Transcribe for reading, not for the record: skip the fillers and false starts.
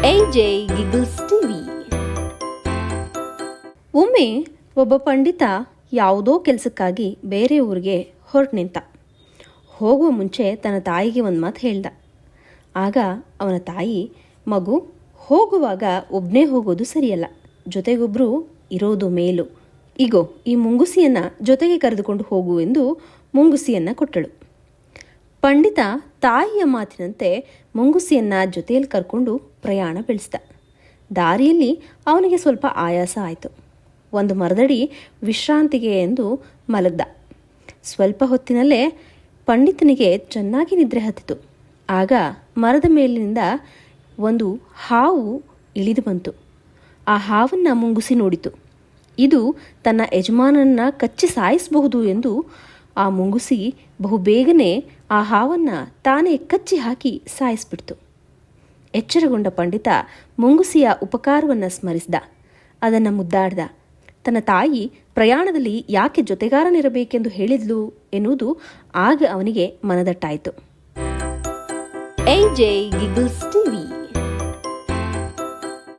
AJ ಗಿಗಲ್ಸ್ TV. ಒಮ್ಮೆ ಒಬ್ಬ ಪಂಡಿತ ಯಾವುದೋ ಕೆಲಸಕ್ಕಾಗಿ ಬೇರೆ ಊರಿಗೆ ಹೊರಟು ನಿಂತ. ಹೋಗುವ ಮುಂಚೆ ತನ್ನ ತಾಯಿಗೆ ಒಂದು ಮಾತು ಹೇಳ್ದ. ಆಗ ಅವನ ತಾಯಿ, ಮಗು, ಹೋಗುವಾಗ ಒಬ್ಬನೇ ಹೋಗೋದು ಸರಿಯಲ್ಲ, ಜೊತೆಗೊಬ್ಬರು ಇರೋದು ಮೇಲು. ಈಗೋ ಈ ಮುಂಗುಸಿಯನ್ನು ಜೊತೆಗೆ ಕರೆದುಕೊಂಡು ಹೋಗು ಎಂದು ಮುಂಗುಸಿಯನ್ನು ಕೊಟ್ಟಳು. ಪಂಡಿತ ತಾಯಿಯ ಮಾತಿನಂತೆ ಮುಂಗುಸಿಯನ್ನು ಜೊತೆಯಲ್ಲಿ ಕರ್ಕೊಂಡು ಪ್ರಯಾಣ ಬೆಳೆಸಿದ. ದಾರಿಯಲ್ಲಿ ಅವನಿಗೆ ಸ್ವಲ್ಪ ಆಯಾಸ ಆಯಿತು. ಒಂದು ಮರದಡಿ ವಿಶ್ರಾಂತಿಗೆ ಎಂದು ಮಲಗ್ದ. ಸ್ವಲ್ಪ ಹೊತ್ತಿನಲ್ಲೇ ಪಂಡಿತನಿಗೆ ಚೆನ್ನಾಗಿ ನಿದ್ರೆ ಹತ್ತಿತು. ಆಗ ಮರದ ಮೇಲಿನಿಂದ ಒಂದು ಹಾವು ಇಳಿದು ಬಂತು. ಆ ಹಾವನ್ನು ಮುಂಗುಸಿ ನೋಡಿತು. ಇದು ತನ್ನ ಯಜಮಾನನನ್ನು ಕಚ್ಚಿ ಸಾಯಿಸಬಹುದು ಎಂದು ಆ ಮುಂಗುಸಿ ಬಹುಬೇಗನೆ ಆ ಹಾವನ್ನು ತಾನೇ ಕಚ್ಚಿ ಹಾಕಿ ಸಾಯಿಸಿಬಿಡ್ತು. ಎಚ್ಚರಗೊಂಡ ಪಂಡಿತ ಮುಂಗುಸಿಯ ಉಪಕಾರವನ್ನು ಸ್ಮರಿಸಿದ. ಅದನ್ನು ಮುದ್ದಾಡ್ದ. ತನ್ನ ತಾಯಿ ಪ್ರಯಾಣದಲ್ಲಿ ಯಾಕೆ ಜೊತೆಗಾರನಿರಬೇಕೆಂದು ಹೇಳಿದ್ಲು ಎನ್ನುವುದು ಆಗ ಅವನಿಗೆ ಮನದಟ್ಟಾಯಿತು. AJ ಗಿಗಲ್ಸ್ TV.